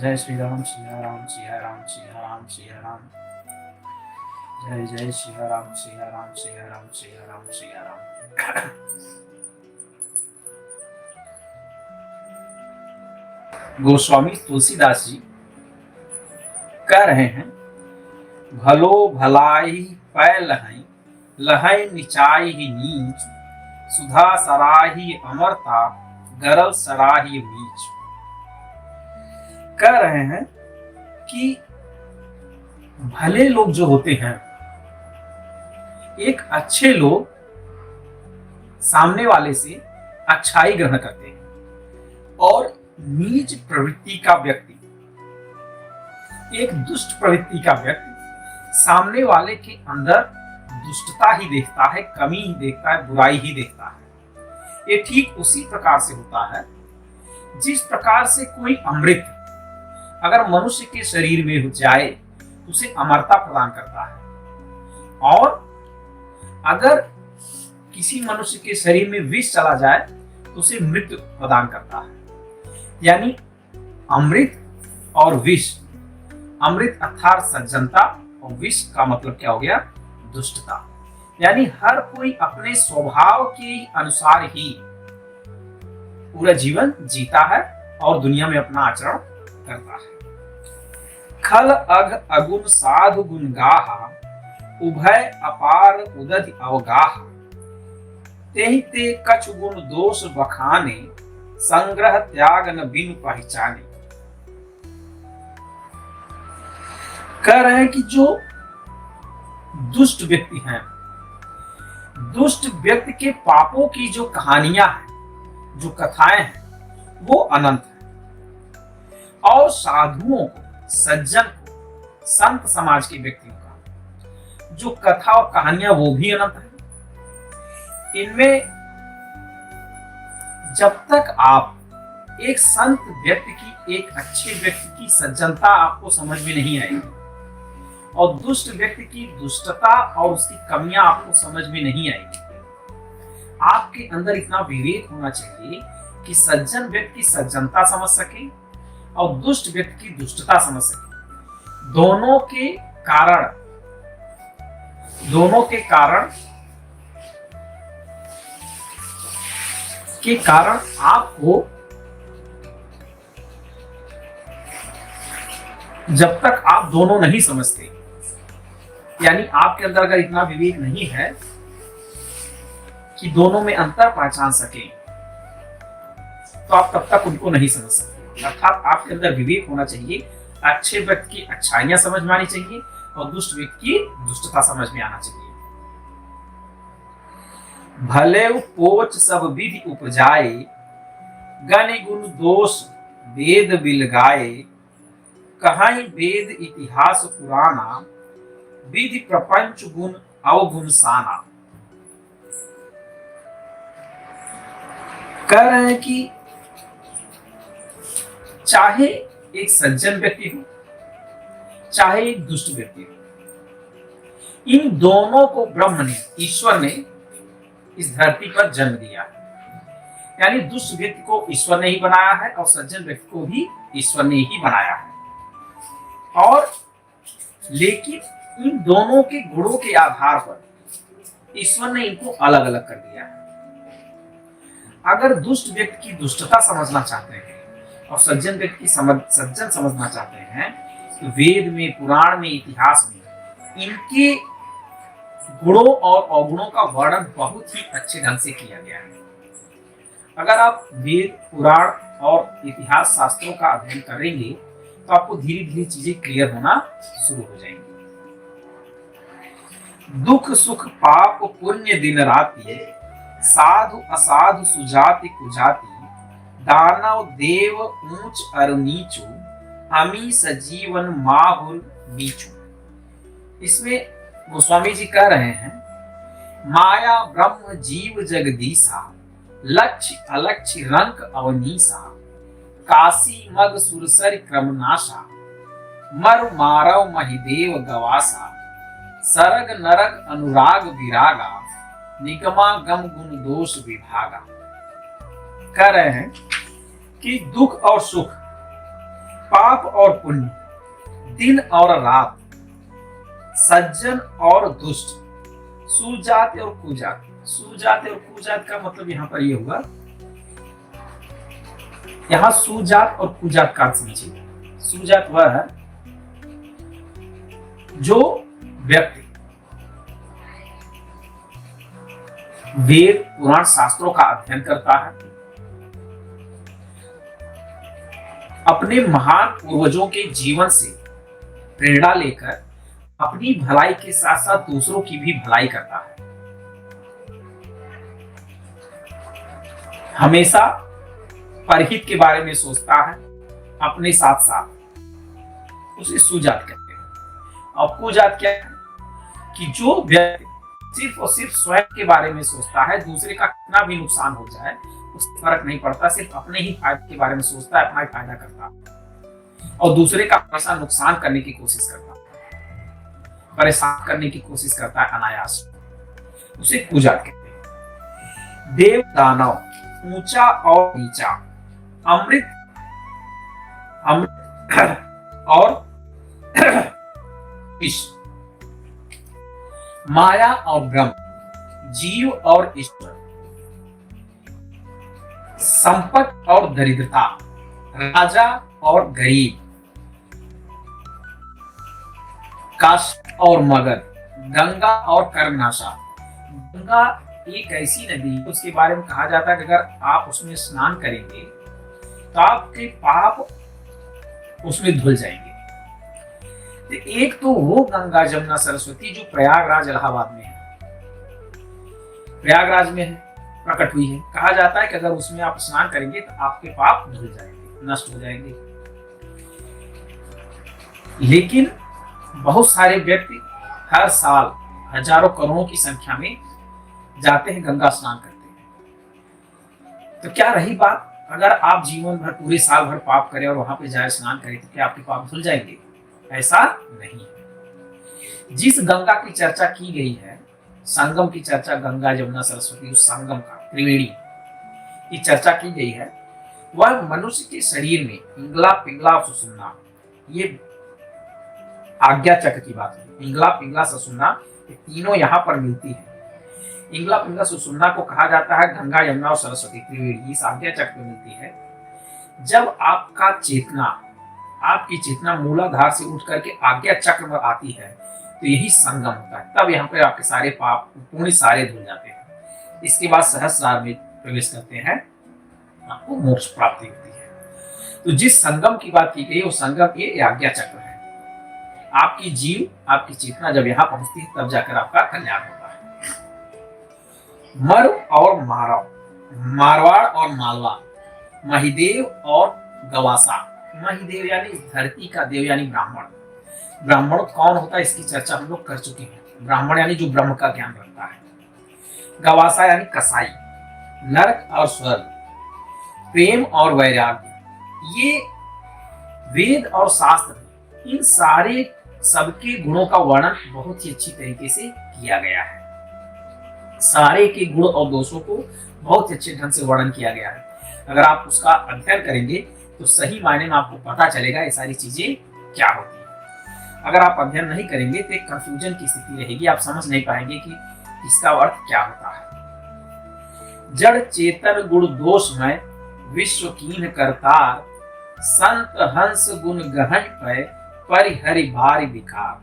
जय श्री राम सिया राम सिया राम सिया राम सिया राम। जय जय सिया राम सिया राम सिया राम सिया राम सिया राम। गोस्वामी तुलसीदास जी कह रहे हैं, भलो भलाई पै लहै, लहै निचाई ही नीच, सुधा सराही अमरता, गरल सराही नीच। कह रहे हैं कि भले लोग जो होते हैं, एक अच्छे लोग सामने वाले से अच्छाई ग्रहण करते हैं और नीच प्रवृत्ति का व्यक्ति, एक दुष्ट प्रवृत्ति का व्यक्ति सामने वाले के अंदर दुष्टता ही देखता है, कमी ही देखता है, बुराई ही देखता है। ये ठीक उसी प्रकार से होता है जिस प्रकार से कोई अमृत अगर मनुष्य के शरीर में हो जाए उसे अमरता प्रदान करता है, और अगर किसी मनुष्य के शरीर में विष चला जाए तो उसे मृत्यु प्रदान करता है। यानी अमृत और विष, अमृत अर्थात सज्जनता और विष का मतलब क्या हो गया, दुष्टता। यानी हर कोई अपने स्वभाव के अनुसार ही पूरा जीवन जीता है और दुनिया में अपना आचरण करता है। खल अघ अगुण साधु गुण गाहा, उभय अपार उदधि अवगाहा, तेहि ते कछु गुण दोष बखाने, संग्रह त्याग न बिनु पहचाने। कह रहे हैं कि जो दुष्ट व्यक्ति हैं, दुष्ट व्यक्ति के पापों की जो कहानियां हैं, जो कथाएं हैं, वो अनंत है। और साधुओं को, सज्जन को, संत समाज के व्यक्तियों का जो कथा और कहानियां, वो भी अनंत है। इनमें जब तक आप एक संत व्यक्ति की, एक अच्छे व्यक्ति की सज्जनता आपको समझ में नहीं आएगी और दुष्ट व्यक्ति की दुष्टता और उसकी कमियां आपको समझ में नहीं आएगी, आपके अंदर इतना विवेक होना चाहिए कि सज्जन व्यक्ति की सज्जनता समझ सके और दुष्ट व्यक्ति की दुष्टता समझ सके। दोनों के कारण आपको, जब तक आप दोनों नहीं समझते, यानी आपके अंदर अगर इतना विवेक नहीं है कि दोनों में अंतर पहचान सके, तो आप तब तक उनको नहीं समझ सकते। अर्थात आपके अंदर विवेक होना चाहिए, अच्छे व्यक्ति की अच्छाइयां समझ में आनी चाहिए और दुष्ट व्यक्ति की दुष्टता समझ में आना चाहिए। भले पोच सब विधि उपजाए, गण गुण दोष वेद बिलगाए, कहाई वेद इतिहास पुराना, विधि प्रपंच गुण अवगुण साना। कह रहे हैं कि चाहे एक सज्जन व्यक्ति हो, चाहे एक दुष्ट व्यक्ति हो, इन दोनों को ब्रह्म ने, ईश्वर ने इस धरती पर जन्म दिया है। यानी दुष्ट व्यक्ति को ईश्वर ने ही बनाया है और सज्जन व्यक्ति को भी ईश्वर ने ही बनाया है। और लेकिन इन दोनों के गुणों के आधार पर ईश्वर ने इनको अलग अलग कर दिया है। अगर दुष्ट व्यक्ति की दुष्टता समझना चाहते हैं और सज्जन व्यक्ति की सज्जन समझना चाहते हैं, तो वेद में, पुराण में, इतिहास में इनके गुणों और अवगुणों का वर्णन बहुत ही अच्छे ढंग से किया गया है। अगर आप वेद, पुराण और इतिहास शास्त्रों का अध्ययन करेंगे तो आपको धीरे धीरे चीजें क्लियर होना शुरू हो जाएंगी। दुख सुख पाप पुण्य दिन राति, साधु असाधु सुजाति कुजाति, दानव देव ऊंच अर नीचू, अमी सजीवन माहुर नीचू। इसमें गोस्वामी जी कह रहे हैं, माया ब्रह्म जीव जगदीसा, लक्ष्य अलक्ष्य रंक अवनीसा, काशी मग सुरसर क्रमनाशा, मरु मारव महिदेव गवासा, सरग नरग अनुराग विरागा, निगमा गम गुण दोष विभागा। कह रहे हैं कि दुख और सुख पाप और पुण्य, दिन और रात, सज्जन और दुष्ट, सुजात और कुजात। सुजात और कुजात का मतलब यहाँ पर ये हुआ, यहाँ सुजात और कुजात का समझिए। सुजात वह है जो व्यक्ति वेद पुराण शास्त्रों का अध्ययन करता है, अपने महान पूर्वजों के जीवन से प्रेरणा लेकर अपनी भलाई के साथ साथ दूसरों की भी भलाई करता है, हमेशा परहित के बारे में सोचता है अपने साथ साथ, उसे सुजात कहते हैं। और कुजात क्या है कि जो व्यक्ति सिर्फ और सिर्फ स्वयं के बारे में सोचता है, दूसरे का कितना भी नुकसान हो जाए उससे फर्क नहीं पड़ता, सिर्फ अपने ही फायदे के बारे में सोचता है, अपना ही फायदा करता है और दूसरे का हमेशा नुकसान करने की कोशिश करता है, परेशान करने की कोशिश करता है अनायास, उसे कुजात कहते हैं। देव दानव, ऊंचा और नीचा, अमृत और विष, माया और ब्रह्म, जीव और ईश्वर, संपत्ति और दरिद्रता, राजा और गरीब, काश और मगध, गंगा और कर्मनाशा। गंगा एक ऐसी नदी है, उसके बारे में कहा जाता है कि अगर आप उसमें स्नान करेंगे तो आपके पाप उसमें धुल जाएंगे। तो एक तो वो गंगा जमुना सरस्वती जो प्रयागराज इलाहाबाद में है, प्रयागराज में है, प्रकट हुई है। कहा जाता है कि अगर उसमें आप स्नान करेंगे तो आपके पाप धुल जाएंगे, नष्ट हो जाएंगे। लेकिन बहुत सारे व्यक्ति हर साल हजारों करोड़ों की संख्या में जाते हैं, गंगा स्नान करते हैं। तो क्या रही बात, अगर आप जीवन भर पूरे साल भर पाप करें और वहां पे जाए स्नान करें तो क्या आपके पाप धुल जाएंगे? ऐसा नहीं है। जिस गंगा की चर्चा की गई है, संगम की चर्चा, गंगा जमुना सरस्वती, उस संगम का त्रिवेणी की चर्चा की गई है, वह मनुष्य के शरीर में इंगला, पिंगला और सुषुम्ना, ये आज्ञा चक्र की बात है। इंगला, पिंगला, सुषुम्ना ये तीनों यहाँ पर मिलती है। इंगला, पिंगला, सुषुम्ना को कहा जाता है गंगा, यमुना और सरस्वती त्रिवेणी, इस आज्ञा चक्र में मिलती है। जब आपकी चेतना मूलाधार से उठ करके आज्ञा चक्र में आती है तो यही संगम होता है, तब यहाँ पे आपके सारे पाप पूर्ण सारे धुल जाते हैं। इसके बाद सहस्रार में प्रवेश करते हैं, आपको मोक्ष प्राप्ति होती है। तो जिस संगम की बात की गई वो संगम ये आज्ञा चक्र है। आपकी आपकी चेतना जब यहाँ पहुंचती है तब जाकर आपका कल्याण होता है। मरु और मारव, मारवाड़ और मालवा, महिदेव और गवासा। महिदेव यानी धरती का देव यानी ब्राह्मण। ब्राह्मण कौन होता है इसकी चर्चा हम लोग कर चुके हैं। ब्राह्मण यानी जो ब्रह्म का ज्ञान रखता है। गवासा यानी कसाई, नरक और स्वर्ग, प्रेम और वैराग्य। ये वेद और शास्त्र इन सारे सबके गुणों का वर्णन बहुत ही अच्छी तरीके से किया गया है। सारे के गुण और दोषों को बहुत अच्छे ढंग से वर्णन किया गया है। अगर आप उसका अध्ययन करेंगे तो सही मायने में आपको पता चलेगा ये सारी चीजें क्या होती है। अगर आप अध्ययन नहीं करेंगे तो एक कंफ्यूजन की स्थिति रहेगी, आप समझ नहीं पाएंगे कि इसका अर्थ क्या होता है। जड़ चेतन गुण दोषमय, विश्व कीन करतार, संत हंस गुण गहन पे, परिहरि भारी विकार।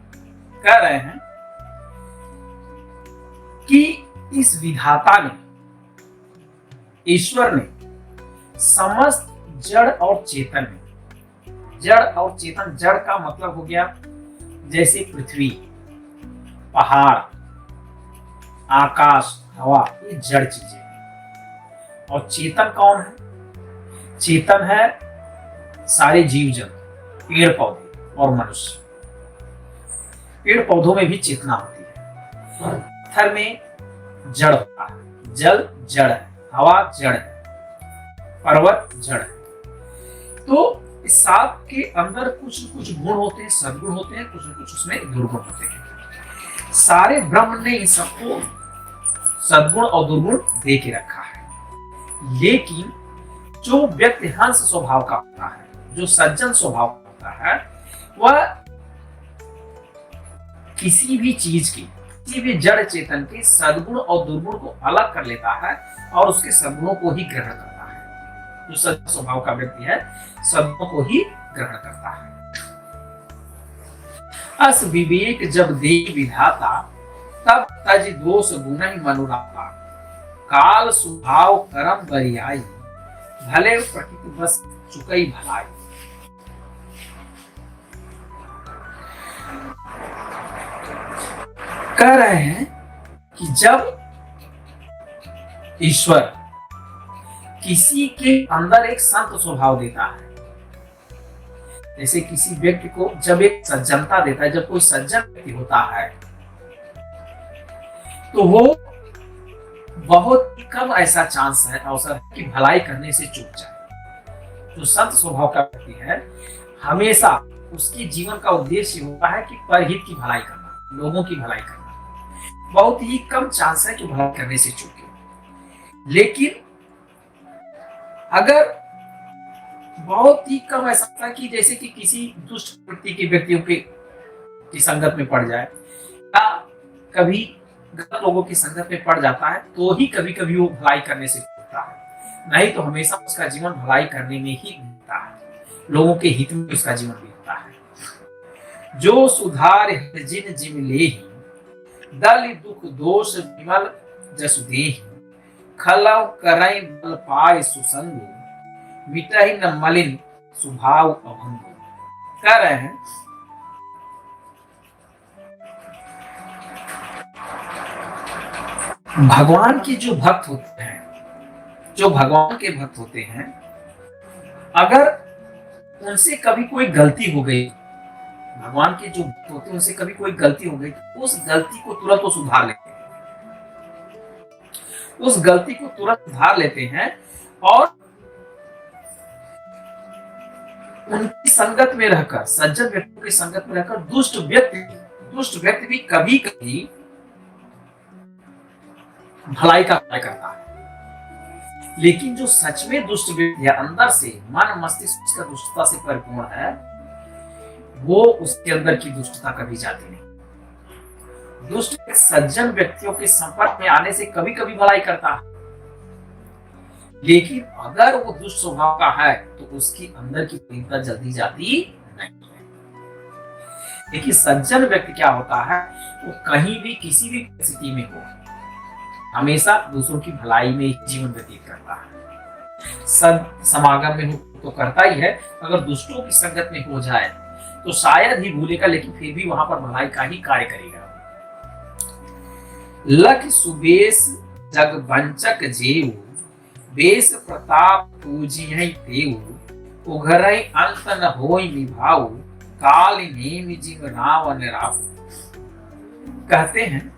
कह रहे हैं कि इस विधाता ने, ईश्वर ने समस्त जड़ और चेतन में, जड़ और चेतन, जड़ का मतलब हो गया जैसे पृथ्वी, पहाड़, आकाश, हवा, ये जड़ चीजें हैं। और चेतन कौन है? चेतन है सारे जीव जंतु, पेड़ पौधे और मनुष्य। पेड़ पौधों में भी चेतना होती है। पत्थर में जड़ होता है, जल जड़ है, हवा जड़ है, पर्वत जड़ है। तो इस सात के अंदर कुछ न कुछ गुण होते हैं, सद्गुण होते हैं, कुछ न कुछ उसमें दुर्गुण होते हैं। सारे ब्रह्म ने इन सबको सद्गुण और दुर्गुण देके रखा है। लेकिन जो व्यक्ति हंस स्वभाव का होता है, जो सज्जन स्वभाव होता है वह किसी भी चीज की, किसी भी जड़ चेतन के सद्गुण और दुर्गुण को अलग कर लेता है और उसके सद्गुणों को ही ग्रहण करता है। जो सज्जन स्वभाव का व्यक्ति है सद्गुणों को ही ग्रहण करता है। अस विवेक जब दे विधाता, तब तज दोष गुण ही मनुराता। काल स्वभाव कर्म बरियाई, भले प्रकृति बस चुकई भलाई। कह रहे हैं कि जब ईश्वर किसी के अंदर एक संत स्वभाव देता है, जैसे किसी व्यक्ति को जब एक सज्जनता देता है, जब कोई सज्जन व्यक्ति होता है तो वो बहुत कम ऐसा चांस है, अवसर है कि भलाई करने से चूक जाए। जो संत स्वभाव का व्यक्ति है हमेशा उसके जीवन का उद्देश्य होता है कि परहित की भलाई करना, लोगों की भलाई करना। बहुत ही कम चांस है कि भलाई करने से चूके। लेकिन अगर बहुत ही कम ऐसा था कि जैसे कि किसी दुष्ट प्रवृत्ति के व्यक्तियों की संगत में पड़ जाए या कभी गलत लोगों की संगत में पड़ जाता है तो ही कभी कभी वो भलाई करने से चूकता है, नहीं तो हमेशा उसका जीवन भलाई करने में ही बीतता है, लोगों के हित में उसका जीवन बीतता है। जो सुधार जिन जिम लेहि, दल दुख दोष विमल जसु देहि। खलव करई बल पाय सुसंग, मिटहि न मलिन स्वभाव अभंग। कह रहे हैं भगवान के जो भक्त होते हैं, जो भगवान के भक्त होते हैं, अगर उनसे कभी कोई गलती हो गई, भगवान के जो भक्त होते हैं उनसे कभी कोई गलती हो गई तो उस गलती को तुरंत वो सुधार लेते हैं, उस गलती को तुरंत सुधार लेते हैं और उनकी संगत में रहकर, सज्जन व्यक्तियों की संगत में रहकर दुष्ट व्यक्ति भी कभी कभी भलाई का कार्य करता है। लेकिन जो सच में दुष्ट व्यक्ति है, अंदर से मन मस्तिष्क उसका दुष्टता से परिपूर्ण है, वो उसके अंदर की दुष्टता कभी जाती नहीं। दुष्ट सज्जन व्यक्तियों के संपर्क में आने से कभी कभी भलाई करता है, लेकिन अगर वो दुष्ट स्वभाव का है तो उसकी अंदर की तीव्रता जल्दी जाती नहीं है। लेकिन सज्जन व्यक्ति क्या होता है, वो कहीं भी किसी भी परिस्थिति में हो हमेशा दूसरों की भलाई में जीवन व्यतीत करता है। समागम में हो तो करता ही है, अगर दुष्टों की संगत में हो जाए तो शायद ही भूलेगा, लेकिन फिर भी वहां पर भलाई का ही कार्य करेगा। लख सुबेश जग वंचक जेऊ, बेस प्रताप पूजिहि तेऊ। उघरई अंत न होई निभाऊ, काल नेमि जिम रावण राव। कहते हैं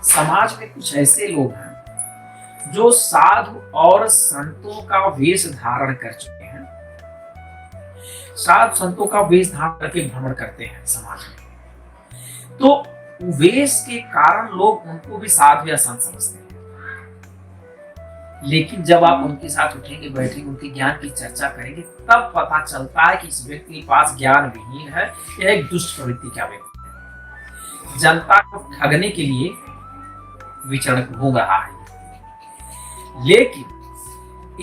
समाज में कुछ ऐसे लोग हैं जो साधु और संतों का वेश धारण कर चुके हैं, साधु संतों का वेश धारण करके भ्रमण करते हैं समाज में। तो वेश के कारण लोग उनको भी साधु या संत समझते हैं, लेकिन जब आप उनके साथ उठेंगे बैठेंगे उनके ज्ञान की चर्चा करेंगे तब पता चलता है कि इस व्यक्ति के पास ज्ञान विहीन है, यह एक दुष्ट प्रवृत्ति का व्यक्ति है, जनता को ठगने के लिए विचरण घूम रहा है। लेकिन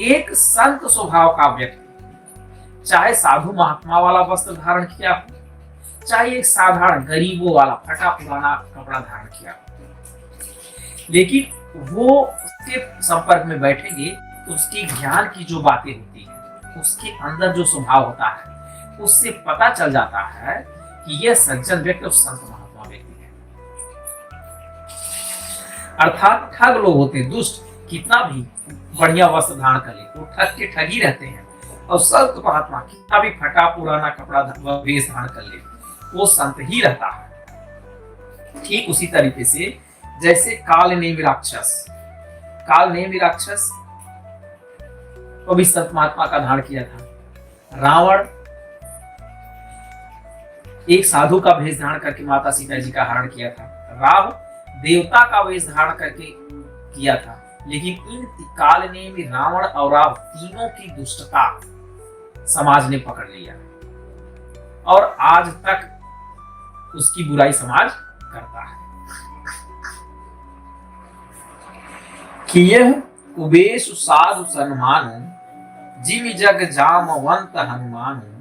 एक संत स्वभाव का व्यक्ति चाहे साधु महात्मा वाला वस्त्र धारण किया हो, चाहे एक साधारण गरीबों वाला फटा पुराना कपड़ा धारण किया हो, लेकिन वो उसके संपर्क में बैठेंगे तो उसकी ज्ञान की जो बातें होती है, उसके अंदर जो स्वभाव होता है, उससे पता चल जाता है कि यह सज्जन व्यक्ति और संत महात्मा व्यक्ति है। अर्थात ठग लोग होते हैं, दुष्ट कितना भी बढ़िया वस्त्र धारण कर ले वो ठग के ठग ही रहते हैं, और संत महात्मा कितना भी फटा पुराना कपड़ा वेश धारण कर ले वो संत ही रहता है। ठीक उसी तरीके से जैसे काल नेमि राक्षस वो भी संत महात्मा का धारण किया था। रावण एक साधु का वेश धारण करके माता सीता जी का हरण किया था। राव देवता का वेश धारण करके किया था। लेकिन इन काल नेमि रावण और राव तीनों की दुष्टता समाज ने पकड़ लिया और आज तक उसकी बुराई समाज करता है। कि यह कुबेश साधु सन्मानु जिमि जग जामवंत हनुमानु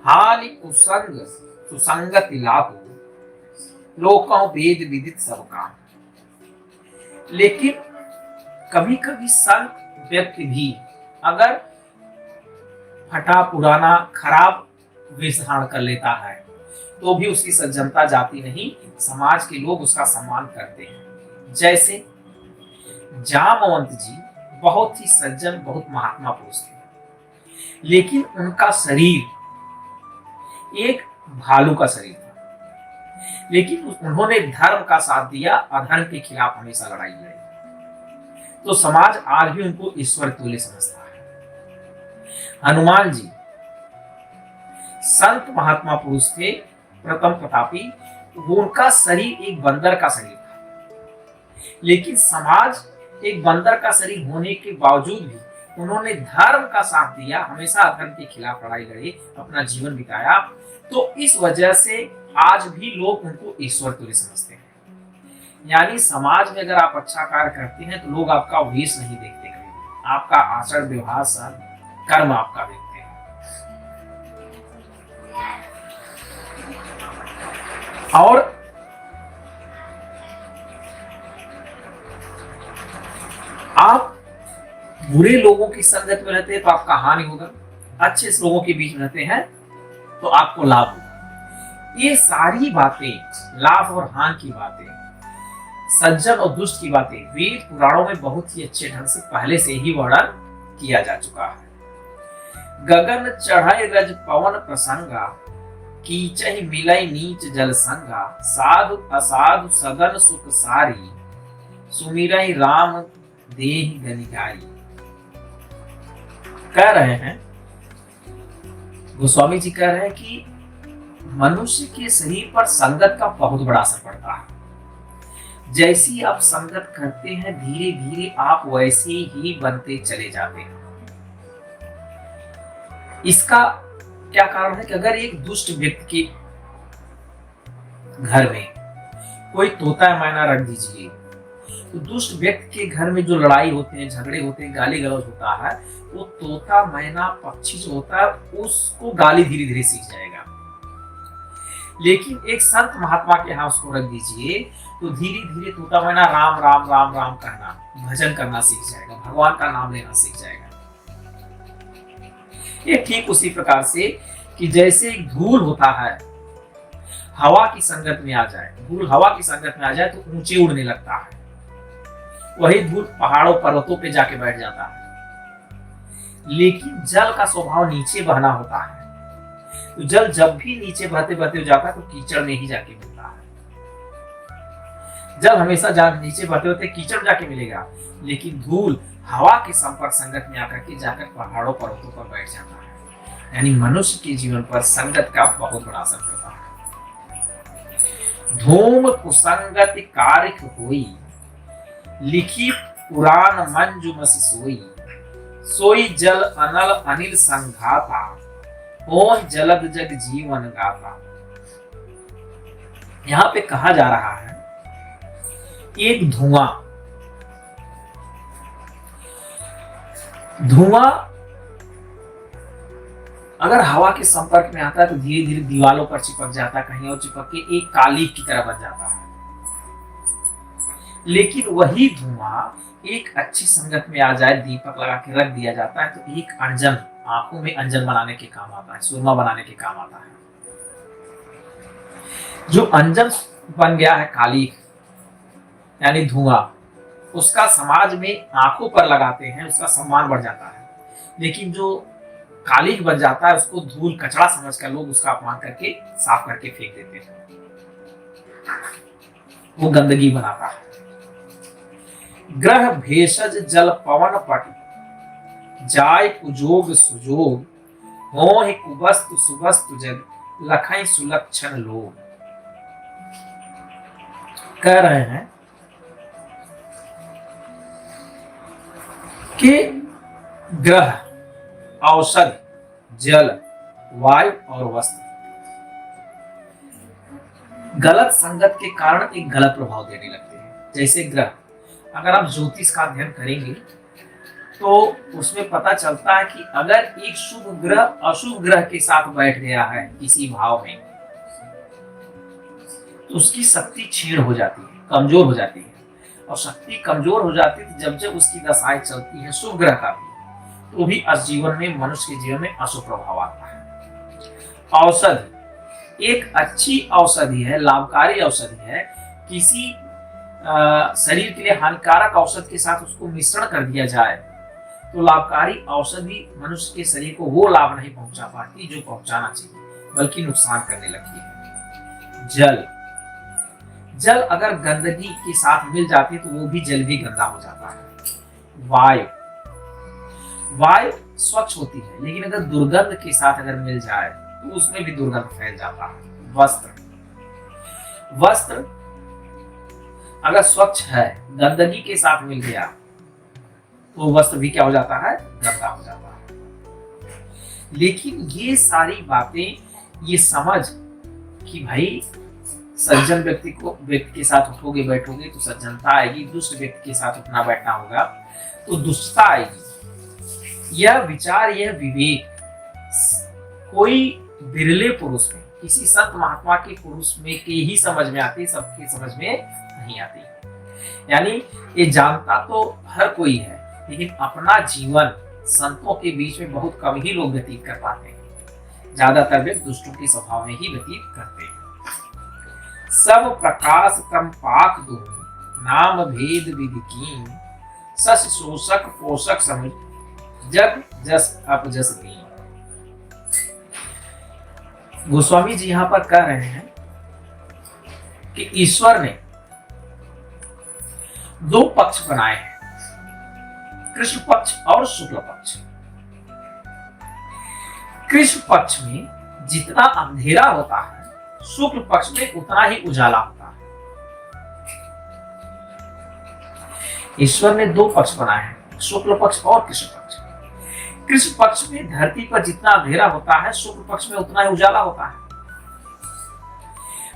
हानि कुसंग सुसंगति लागू लोकों वेद विदित सब काम। लेकिन कभी कभी संत व्यक्ति भी अगर फटा पुराना खराब वेश धारण कर लेता है तो भी उसकी सज्जनता जाती नहीं, समाज के लोग उसका सम्मान करते हैं। जैसे जामवंत जी बहुत ही सज्जन, बहुत महात्मा पुरुष थे, लेकिन उनका शरीर एक भालू का शरीर था, लेकिन उन्होंने धर्म का साथ दिया, अधर्म के खिलाफ हमेशा लड़ाई लड़ी, तो समाज आज भी उनको ईश्वर तुल्य समझता है। हनुमान जी संत महात्मा पुरुष थे, प्रथम प्रतापी, उनका शरीर एक बंदर का शरीर था, लेकिन समाज एक बंदर का शरीर होने के बावजूद भी उन्होंने धर्म का साथ दिया, हमेशा अधर्म के खिलाफ लड़ाई लड़ी, अपना जीवन बिताया। तो इस वजह से आज भी लोग उनको ईश्वर तुल्य समझते हैं। यानी समाज में अगर आप अच्छा कार्य करते हैं तो लोग आपका वेश नहीं देखते, कभी आपका आचरण व्यवहार कर्म आपका देखते हैं। और आप बुरे लोगों की संगत में रहते हैं तो आपका हानि होगा, अच्छे लोगों के बीच में रहते हैं तो आपको लाभ होगा। ये सारी बातें, लाभ और हानि की बातें, सज्जन और दुष्ट की बातें वेद पुराणों में बहुत ही अच्छे ढंग से पहले से ही वर्णन किया जा चुका है। गगन चढ़ाई रज पवन प्रसंगा कीचहि मिलई नीच जल संगा साधु असाधु सदन सुख सारी सुमिरई राम देहि गनिगारी। कह रहे हैं, गोस्वामी जी कह रहे हैं कि मनुष्य के शरीर पर संगत का बहुत बड़ा असर पड़ता है। जैसी आप संगत करते हैं धीरे धीरे आप वैसे ही बनते चले जाते हैं। इसका क्या कारण है कि अगर एक दुष्ट व्यक्ति के घर में कोई तोता मैना रख दीजिए तो दुष्ट व्यक्ति के घर में जो लड़ाई होते हैं, झगड़े होते हैं, गाली गलौज होता है, वो तोता मैना पक्षी जो होता है उसको गाली धीरे धीरे सीख जाएगा। लेकिन एक संत महात्मा के यहाँ उसको रख दीजिए तो धीरे धीरे तोता मैना राम राम राम राम कहना, भजन करना सीख जाएगा, भगवान का नाम लेना सीख जाएगा। ये ठीक उसी प्रकार से कि जैसे एक धूल होता है, हवा की संगत में आ जाए, धूल हवा की संगत में आ जाए तो ऊंचे उड़ने लगता है, वही धूल पहाड़ों पर्वतों पे जाके बैठ जाता है। लेकिन जल का स्वभाव नीचे बहना होता है, तो जल जब भी नीचे बहते बहते हो जाता है तो कीचड़ में ही जाके मिलता है। जल हमेशा नीचे बहते होते कीचड़ जाके मिलेगा, लेकिन धूल हवा के संपर्क संगत में आकर के जाकर पहाड़ों पर्वतों पर बैठ जाता है। यानी मनुष्य के जीवन पर संगत का बहुत बड़ा असर पड़ता है। धूम कुसंगति कारिक होई लिखी पुराण मंजु मसी सोई सोई जल अनल अनिल संघाता ओह जलद जग जीवन गाता। यहां पे कहा जा रहा है एक धुआं अगर हवा के संपर्क में आता है तो धीरे धीरे दीवारों पर चिपक जाता है, कहीं और चिपक के एक कालीक की तरह बन जाता है। लेकिन वही धुआं एक अच्छी संगत में आ जाए, दीपक लगा के रख दिया जाता है तो एक अंजन, आंखों में अंजन बनाने के काम आता है, सुरमा बनाने के काम आता है। जो अंजन बन गया है कालीक यानी धुआं, उसका समाज में आंखों पर लगाते हैं, उसका सम्मान बढ़ जाता है। लेकिन जो कालीक बन जाता है उसको धूल कचरा समझकर लोग उसका अपमान करके साफ करके फेंक देते हैं, वो गंदगी बनाता है। ग्रह भेषज जल पवन पट जाय कुजोग सुजोग मोह कुबस्तु सुबस्तु जग लखई सुलक्षण लोग। कह रहे हैं कि ग्रह औषधि, जल, वायु और वस्त्र गलत संगत के कारण एक गलत प्रभाव देने लगते हैं। जैसे ग्रह, अगर आप ज्योतिष का अध्ययन करेंगे तो उसमें पता चलता है कि अगर एक शुभ ग्रह अशुभ ग्रह के साथ बैठ गया है किसी भाव में, तो उसकी शक्ति क्षीण हो जाती है, कमजोर हो जाती है। और शक्ति कमजोर हो जाती है जब जब उसकी दशाएं चलती है शुभ ग्रह का भी, तो भी जीवन में, मनुष्य के जीवन में अशुभ प्रभाव आता है। औषधि एक अच्छी औषधि है, लाभकारी औषधि है। किसी शरीर के लिए हानिकारक औषध के साथ उसको मिश्रण कर दिया जाए तो लाभकारी औषधि मनुष्य के शरीर को वो लाभ नहीं पहुंचा पाती जो पहुंचाना चाहिए, बल्कि नुकसान करने लगती है। जल, जल अगर गंदगी के साथ मिल जाती है तो वो भी जल भी गंदा हो जाता है। वायु, वायु स्वच्छ होती है लेकिन अगर दुर्गंध के साथ अगर मिल जाए तो उसमें भी दुर्गंध फैल जाता है। वस्त्र, वस्त्र अगर स्वच्छ है, गंदगी के साथ मिल गया तो वस्त्र भी क्या हो जाता है, गंदा हो जाता है। लेकिन ये सारी बातें, ये समझ कि भाई सज्जन व्यक्ति के साथ उठोगे बैठोगे तो सज्जनता आएगी, दुष्ट व्यक्ति के साथ उठना बैठना होगा तो दुष्टता आएगी। यह विचार, यह विवेक कोई बिरले पुरुष में, किसी संत महात्मा के पुरुष में के ही समझ में आती, सबके समझ में नहीं आती। यानी ये जानता तो हर कोई है, लेकिन अपना जीवन संतों के बीच में बहुत कम ही लोग व्यतीत कर पाते हैं। ज्यादातर वे दुष्टों के स्वभाव में ही व्यतीत करते हैं। सब प्रकाश तम पाक दो, नाम भेद विधि कीन, सस शोषक पोषक समझ, जग जस अपजस दीन। गोस्वामी जी यहाँ पर कह रहे हैं कि ईश्वर ने दो पक्ष बनाए हैं, कृष्ण पक्ष और शुक्ल पक्ष। कृष्ण पक्ष में जितना अंधेरा होता है, शुक्ल पक्ष में उतना ही उजाला होता है। ईश्वर ने दो पक्ष बनाए हैं, शुक्ल पक्ष और कृष्ण पक्ष। कृष्ण पक्ष में धरती पर जितना अंधेरा होता है, शुक्ल पक्ष में उतना ही उजाला होता है।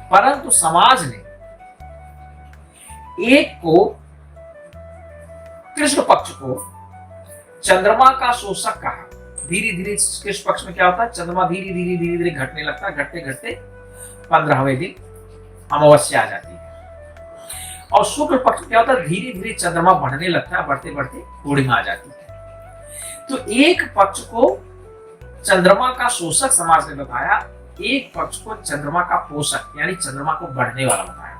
परंतु समाज ने एक को, कृष्ण पक्ष को चंद्रमा का शोषक कहा। धीरे धीरे कृष्ण पक्ष में क्या होता है, चंद्रमा धीरे धीरे धीरे धीरे घटने लगता है, घटते घटते 15वें दिन अमावस्या आ जाती है। और शुक्ल पक्ष में क्या होता है, धीरे धीरे चंद्रमा बढ़ने लगता है, बढ़ते बढ़ते पूर्णिमा आ जाती है। तो एक पक्ष को चंद्रमा का शोषक समाज ने बताया, एक पक्ष को चंद्रमा का पोषक यानी चंद्रमा को बढ़ने वाला बताया।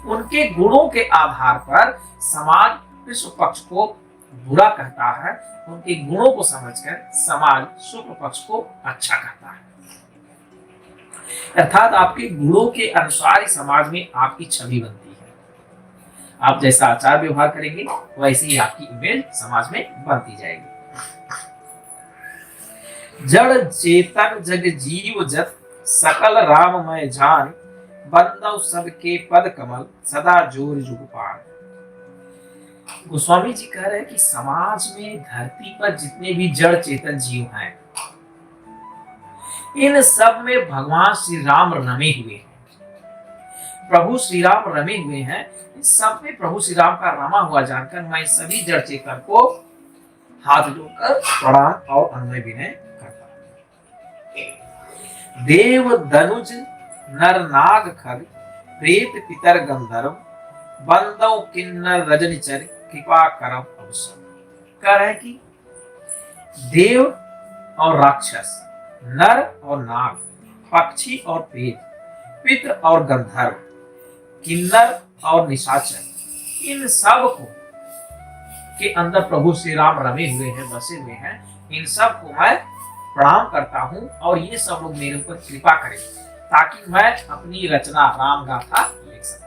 उनके गुणों के आधार पर समाज कृष्ण पक्ष को बुरा कहता है, उनके गुणों को समझकर समाज शुक्ल पक्ष को अच्छा कहता है। अर्थात आपके गुणों के अनुसार ही समाज में आपकी छवि बनती है। आप जैसा आचार व्यवहार करेंगे वैसे ही आपकी इमेज समाज में बनती जाएगी। जड़ चेतन जग जीव जत, सकल राममय जान, बंदव सबके पद कमल, सदा जोर जुग पान। गोस्वामी जी कह रहे हैं कि समाज में, धरती पर जितने भी जड़ चेतन जीव हैं, इन सब में भगवान श्री राम रमे हुए हैं, प्रभु श्री राम रमे हुए हैं। इन सब में प्रभु श्री राम का रमा हुआ जानकर मैं सभी जड़ चेतन को हाथ जोड़कर प्रणाम और अनुनय विनय करता हूं। देव धनुज नर नाग खग, प्रेत पितर गंधर्व, बंदव किन्नर रजनिचर, कृपा करम अवसर। कह रहे हैं कि देव और राक्षस, नर और नाग, पक्षी और प्रेत, पितर और गंधर्व, किन्नर और निशाचर, इन सब को के अंदर प्रभु श्री राम रमे हुए हैं, बसे हुए हैं। इन सब को मैं प्रणाम करता हूं और ये सब लोग मेरे ऊपर कृपा करें ताकि मैं अपनी रचना राम गाथा लिख सकूं।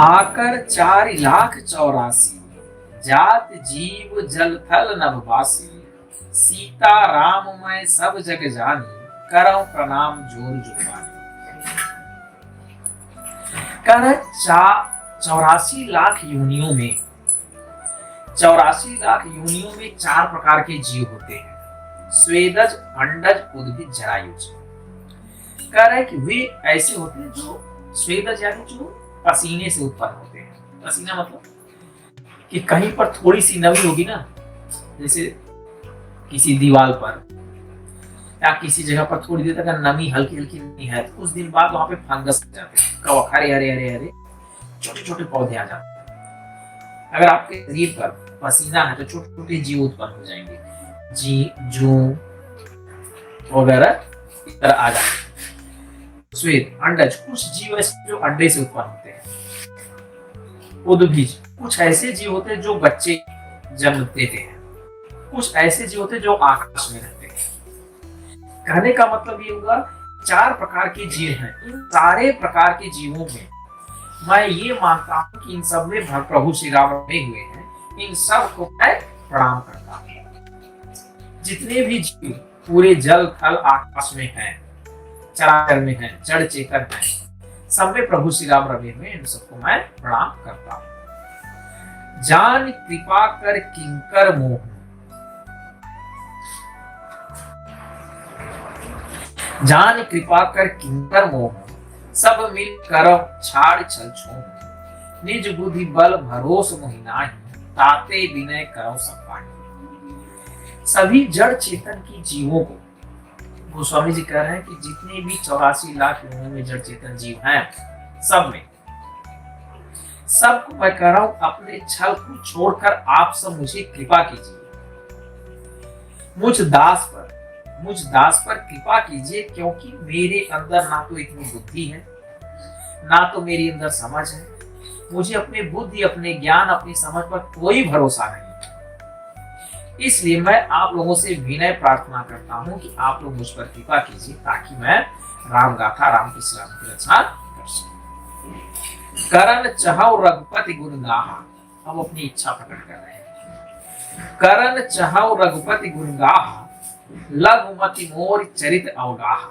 आकर 4,84,000 जात जीव जल थल नभवासी, सीता राम मैं सब जग जानी, करम प्रणाम जोर जुगवानी। कर 84 लाख योनियों में 84 लाख योनियों में 4 प्रकार के जीव होते हैं, स्वेदज, अंडज, उद्भिद, जरायुज। कह रहे हैं कि वे ऐसे होते हैं जो स्वेदज यानी जो पसीने से उत्पन्न होते हैं। पसीना मतलब कि कहीं पर थोड़ी सी नमी होगी ना, जैसे किसी दीवार पर या किसी जगह पर थोड़ी देर तक नमी हल्की हल्की नहीं है, तो कुछ दिन बाद वहां पे फंगस आ जाते हैं, कवक, हरे हरे हरे हरे छोटे छोटे पौधे आ जाते हैं। अगर आपके शरीर पर पसीना है तो छोटे छोटे जीव उत्पन्न हो जाएंगे, जी, जू वगैरह इस तरह आ जाते हैं। श्वेत, अंडज, कुछ जीव ऐसे जो अंडे से उत्पन्न होते हैं। उद्भिज, कुछ ऐसे जीव होते हैं जो बच्चे जन्म देते हैं। कुछ ऐसे जीव होते हैं जो आकाश में रहते हैं। कहने का मतलब ये हुआ 4 प्रकार के जीव हैं। इन सारे प्रकार के जीवों में मैं ये मानता हूं कि इन सब में प्रभु श्री राम बने हुए हैं। इन सब को मैं प्रणाम करता हूं। जितने भी जीव पूरे जल थल आकाश में हैं, चराचर में हैं, जड़ चेतन हैं, सब में प्रभु श्री राम रमे हुए, इन सबको मैं प्रणाम करता हूं। जान कृपा कर किंकर मोह, जान कृपा कर किंकर मोह, सब मिल करव छाड़ छल छोह। निज बुद्धि बल भरोस मोहि नाहि, ताते विनय करव सब पाहि। सभी जड़ चेतन की जीवों को गोस्वामी जी कह रहे हैं कि जितने भी 84 लाख योनियों में जड़ चेतन जीव हैं, सब में सबको मैं कह रहा हूं अपने छल को छोड़कर आप सब मुझे कृपा कीजिए। मुझ दास पर कृपा कीजिए, क्योंकि मेरे अंदर ना तो इतनी बुद्धि है, ना तो मेरी अंदर समझ है। मुझे अपने बुद्धि, अपने ज्ञान, अपनी समझ पर कोई भरोसा नहीं। इसलिए मैं आप लोगों से विनय प्रार्थना करता हूं कि आप लोग मुझ पर कृपा कीजिए, ताकि मैं राम गाथा, राम कृष्ण राम की रचना कर सकूं। करण चहौ रघुपति गुण गाहा, हम अपनी इच्छा प्रकट कर रहे हैं। करण चहौ रघुपति गुण गाहा, लघुमति मोर चरित अवगाह।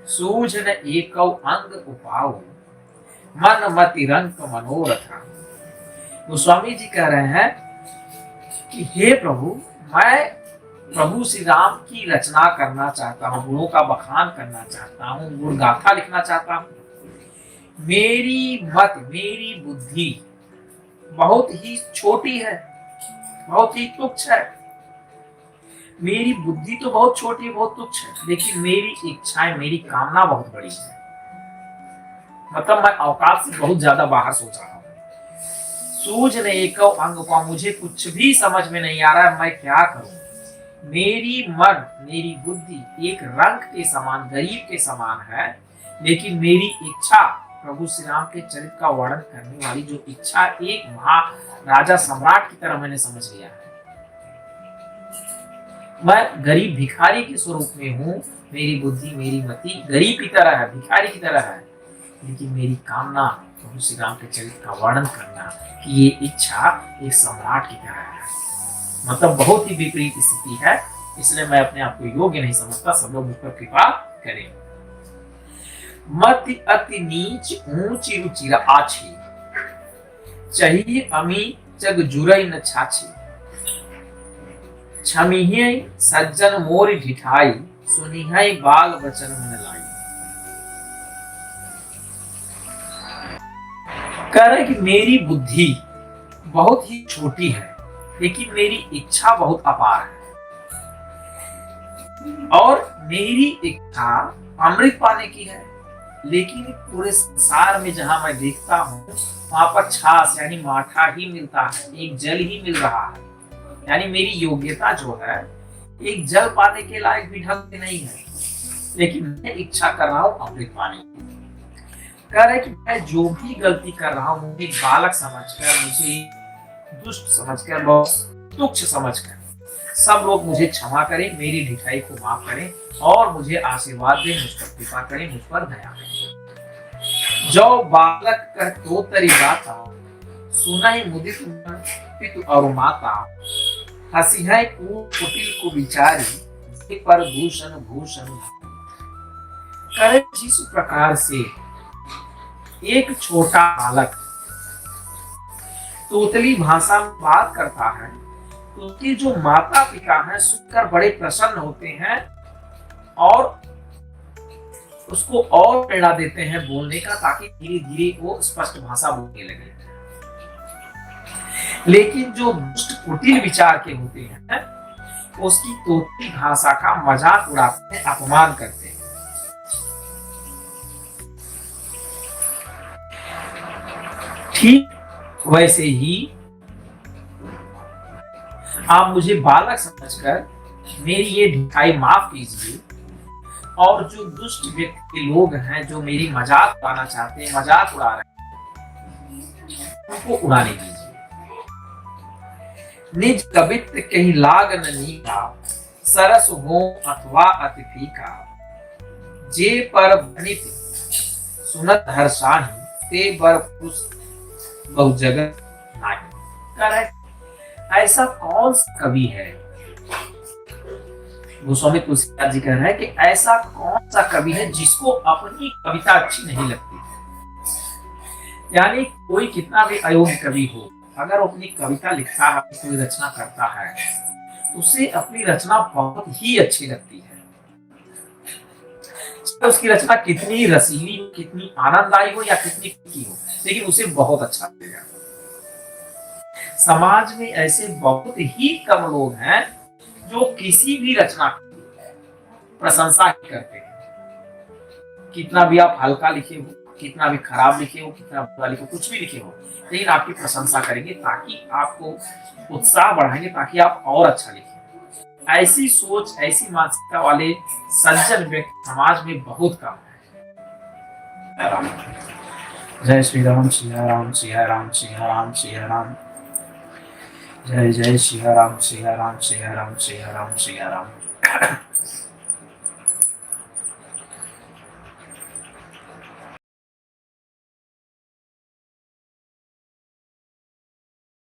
सूझ न एकौ अंग उपाऊ, मन मति रंक मनोरथ। गोस्वामी जी कह रहे हैं कि हे प्रभु, मैं प्रभु श्री राम की रचना करना चाहता हूँ, गुणों का बखान करना चाहता हूँ, गुण गाथा लिखना चाहता हूँ। मेरी मत, मेरी बुद्धि बहुत ही छोटी है, बहुत ही तुच्छ है। मेरी बुद्धि तो बहुत छोटी है, बहुत तुच्छ है, लेकिन मेरी इच्छाएं, मेरी कामना बहुत बड़ी है। मतलब मैं औकात से बहुत ज्यादा बाहर सोच रहा हूँ। सूझ ने एकौ अंग उपाऊ, मुझे कुछ भी समझ में नहीं आ रहा है, मैं क्या करूं। मेरी मन, मेरी बुद्धि एक रंग के समान, गरीब के समान है, लेकिन मेरी इच्छा, प्रभु श्री राम के चरित्र का वर्णन करने वाली जो इच्छा, एक महाराजा सम्राट की तरह मैंने समझ लिया है। मैं गरीब भिखारी के स्वरूप में हूँ। मेरी बुद्धि, मेरी मति गरीब की तरह है, भिखारी की तरह है, लेकिन मेरी कामना प्रभु श्री राम के चरित्र का वर्णन करना, कि ये इच्छा एक सम्राट की तरह है। मतलब बहुत ही विपरीत स्थिति है, इसलिए मैं अपने आप को योग्य नहीं समझता। सब लोग मुझ पर कृपा करें। मति अति नीच ऊंची रुचि आछी, चाहिए अमी जग जुरई न छाछी। छमिहे सज्जन मोर ढिठाई, सुनिहै बाल बचन मन लाई। कह रहे कि मेरी बुद्धि बहुत ही छोटी है, लेकिन मेरी इच्छा बहुत अपार है, और मेरी इच्छा अमृत पाने की है। लेकिन पूरे संसार में जहां मैं देखता हूँ, वहां पर छाछ यानी माठा ही मिलता है, एक जल ही मिल रहा है। यानी मेरी योग्यता जो है एक जल पाने के लायक भी ढंग से नहीं है, लेकिन मैं इच्छा कर रहा हूँ अमृत पाने की। कह रहे कि मैं जो भी गलती कर रहा हूँ, मुझे बालक समझकर, मुझे दुष्ट समझकर, बहुत तुच्छ समझकर, सब लोग मुझे क्षमा करें, मेरी ढिठाई को माफ करें, और मुझे आशीर्वाद दें, मुझ पर कृपा करें, मुझ पर दया करें। जो बालक कह तो तरी बाता, सुनाई मुदित मन पितु और माता। हसिहै कुटिल को विचारी, पर भूषण भूषण। करे जिस प्रकार से एक छोटा बालक तोतली भाषा में बात करता है तो उसके जो माता पिता हैं सुनकर बड़े प्रसन्न होते हैं और उसको और प्रेरणा देते हैं बोलने का, ताकि धीरे धीरे वो स्पष्ट भाषा बोलने लगे। लेकिन जो दुष्ट कुटिल विचार के होते हैं उसकी तोतली भाषा का मजाक उड़ाते हैं, अपमान करते हैं। ठीक वैसे ही आप मुझे बालक समझकर मेरी ये ढिठाई माफ कीजिए, और जो दुष्ट व्यक्ति के लोग हैं जो मेरी मजाक उड़ाना चाहते हैं, मजाक उड़ा रहे हैं, उनको उड़ाने दीजिए। निज कवित्व कहीं लाग न नीका, सरस हो अथवा अतिथि का, जे पर वनित सुनत हर्षाहि, ते बर पुरुष बहु जगत नाहि। करेक्ट। ऐसा कौन सा कवि है, गोस्वामी तुलसीदास जी कह रहे हैं कि ऐसा कौन सा कवि है जिसको अपनी कविता अच्छी नहीं लगती। यानी कोई कितना भी अयोग्य कवि हो, अगर वो अपनी कविता लिखता है, कोई रचना करता है, उसे अपनी रचना बहुत ही अच्छी लगती है। तो उसकी रचना कितनी रसीली, कितनी आनंददायी हो या कितनी फीकी हो, लेकिन उसे बहुत अच्छा लगेगा। समाज में ऐसे बहुत ही कम लोग हैं जो किसी भी रचना की प्रशंसा ही करते हैं। कितना भी आप हल्का लिखे हो, कितना भी खराब लिखे हो, कितना बुरा लिखे हो, कुछ भी लिखे हो, लेकिन आपकी प्रशंसा करेंगे, ताकि आपको उत्साह बढ़ाएंगे, ताकि आप और अच्छा लिखें। ऐसी सोच, ऐसी मानसिकता वाले सज्जन व्यक्ति समाज में बहुत कम है। जय श्री राम, सिया राम, सिया राम, सिया राम, सिया राम। जय जय सिया राम, सिया राम, सिया राम, सिया राम, सिया राम।